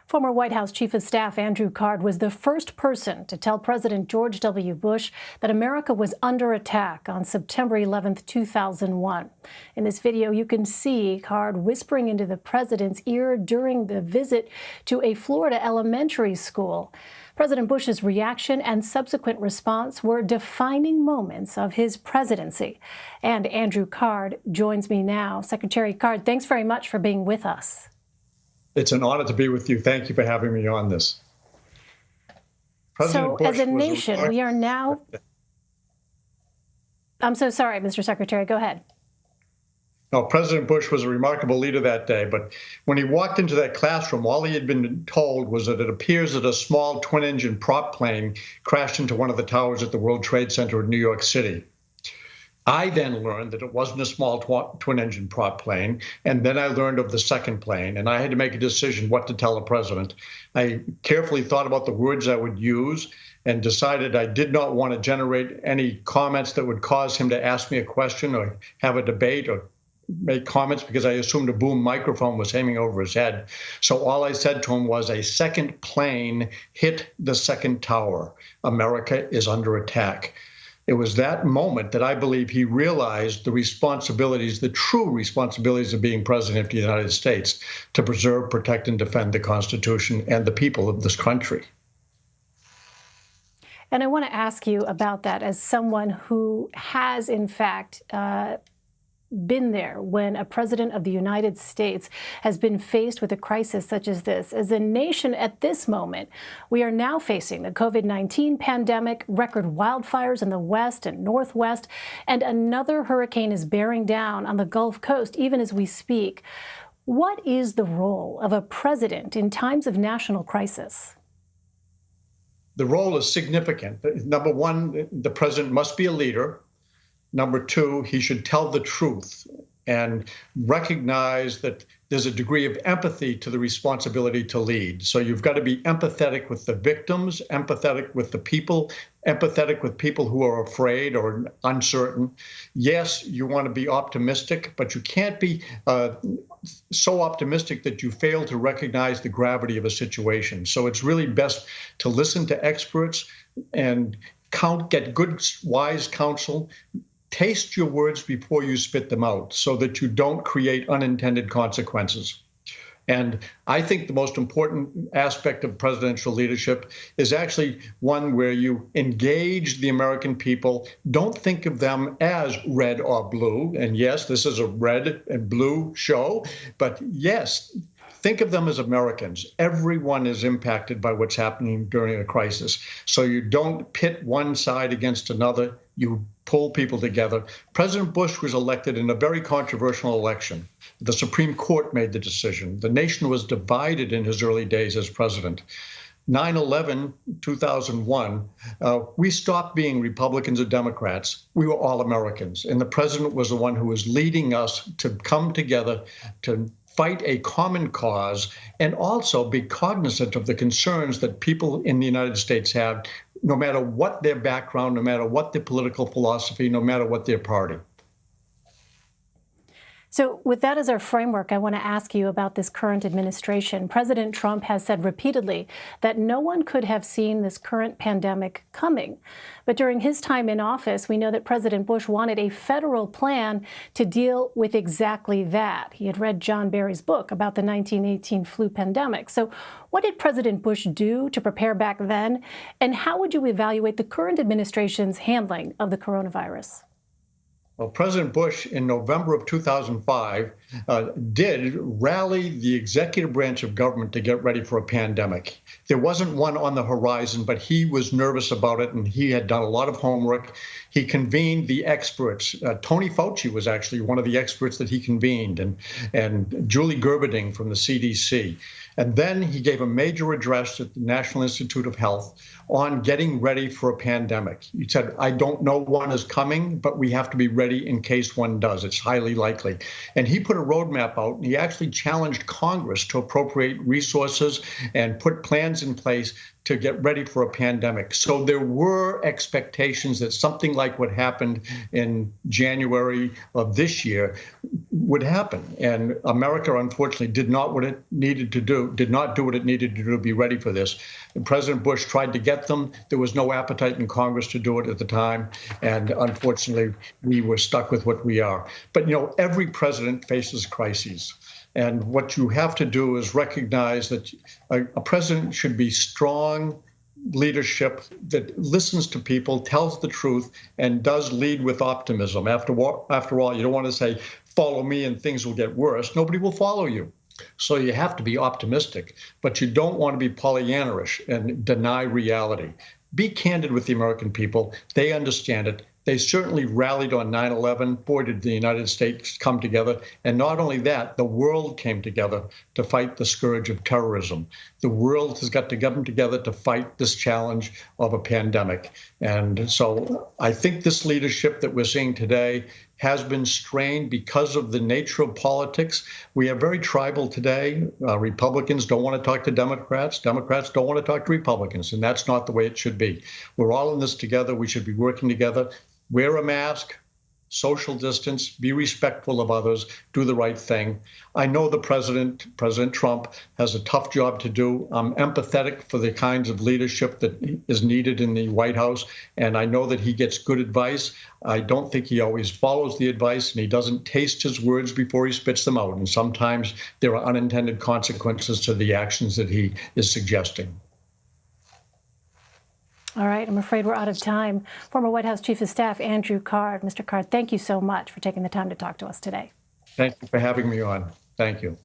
Former White House Chief of Staff Andrew Card was the first person to tell President George W. Bush that America was under attack on September 11, 2001. In this video, you can see Card whispering into the president's ear during the visit to a Florida elementary school. President Bush's reaction and subsequent response were defining moments of his presidency. And Andrew Card joins me now. Secretary Card, thanks very much for being with us. It's an honor to be with you. Thank you for having me on this. So, as a nation, we are now... I'm so sorry, Mr. Secretary. Go ahead. No, President Bush was a remarkable leader that day, but when he walked into that classroom, all he had been told was that it appears that a small twin-engine prop plane crashed into one of the towers at the World Trade Center in New York City. I then learned that it wasn't a small twin-engine prop plane, and then I learned of the second plane, and I had to make a decision what to tell the president. I carefully thought about the words I would use and decided I did not want to generate any comments that would cause him to ask me a question or have a debate or make comments, because I assumed a boom microphone was hanging over his head. So all I said to him was, a second plane hit the second tower. America is under attack. It was that moment that I believe he realized the responsibilities, the true responsibilities of being president of the United States, to preserve, protect, and defend the Constitution and the people of this country. And I want to ask you about that as someone who has, in fact, been there when a president of the United States has been faced with a crisis such as this. As a nation at this moment, we are now facing the COVID-19 pandemic, record wildfires in the West and Northwest, and another hurricane is bearing down on the Gulf Coast even as we speak. What is the role of a president in times of national crisis? The role is significant. Number one, the president must be a leader. Number two, he should tell the truth and recognize that there's a degree of empathy to the responsibility to lead. So you've got to be empathetic with the victims, empathetic with the people, empathetic with people who are afraid or uncertain. Yes, you want to be optimistic, but you can't be so optimistic that you fail to recognize the gravity of a situation. So it's really best to listen to experts and get good, wise counsel. Taste your words before you spit them out so that you don't create unintended consequences. And I think the most important aspect of presidential leadership is actually one where you engage the American people. Don't think of them as red or blue. And yes, this is a red and blue show, but yes, think of them as Americans. Everyone is impacted by what's happening during a crisis. So you don't pit one side against another. You pull people together. President Bush was elected in a very controversial election. The Supreme Court made the decision. The nation was divided in his early days as president. 9/11, 2001, we stopped being Republicans or Democrats. We were all Americans. And the president was the one who was leading us to come together to fight a common cause and also be cognizant of the concerns that people in the United States have, no matter what their background, no matter what their political philosophy, no matter what their party. So with that as our framework, I want to ask you about this current administration. President Trump has said repeatedly that no one could have seen this current pandemic coming. But during his time in office, we know that President Bush wanted a federal plan to deal with exactly that. He had read John Barry's book about the 1918 flu pandemic. So what did President Bush do to prepare back then? And how would you evaluate the current administration's handling of the coronavirus? Well, President Bush, in November of 2005, did rally the executive branch of government to get ready for a pandemic. There wasn't one on the horizon, but he was nervous about it, and he had done a lot of homework. He convened the experts. Tony Fauci was actually one of the experts that he convened, and Julie Gerberding from the CDC. And then he gave a major address at the National Institute of Health on getting ready for a pandemic. He said, I don't know one is coming, but we have to be ready in case one does. It's highly likely. And he put a roadmap out, and he actually challenged Congress to appropriate resources and put plans in place to get ready for a pandemic. So there were expectations that something like what happened in January of this year would happen. And America, unfortunately, did not do what it needed to do to be ready for this. And President Bush tried to get them. There was no appetite in Congress to do it at the time. And unfortunately, we were stuck with what we are. But, every president faces crises. And what you have to do is recognize that a president should be strong leadership that listens to people, tells the truth, and does lead with optimism. After all, you don't want to say, follow me and things will get worse. Nobody will follow you. So you have to be optimistic, but you don't want to be Pollyannish and deny reality. Be candid with the American people. They understand it. They certainly rallied on 9/11. Boy, did the United States come together. And not only that, the world came together to fight the scourge of terrorism. The world has got to come together to fight this challenge of a pandemic. And so I think this leadership that we're seeing today has been strained because of the nature of politics. We are very tribal today. Republicans don't want to talk to Democrats. Democrats don't want to talk to Republicans. And that's not the way it should be. We're all in this together. We should be working together. Wear a mask, social distance, be respectful of others, do the right thing. I know President Trump, has a tough job to do. I'm empathetic for the kinds of leadership that is needed in the White House, and I know that he gets good advice. I don't think he always follows the advice, and he doesn't taste his words before he spits them out. And sometimes there are unintended consequences to the actions that he is suggesting. All right, I'm afraid we're out of time. Former White House Chief of Staff Andrew Card. Mr. Card, thank you so much for taking the time to talk to us today. Thank you for having me on. Thank you.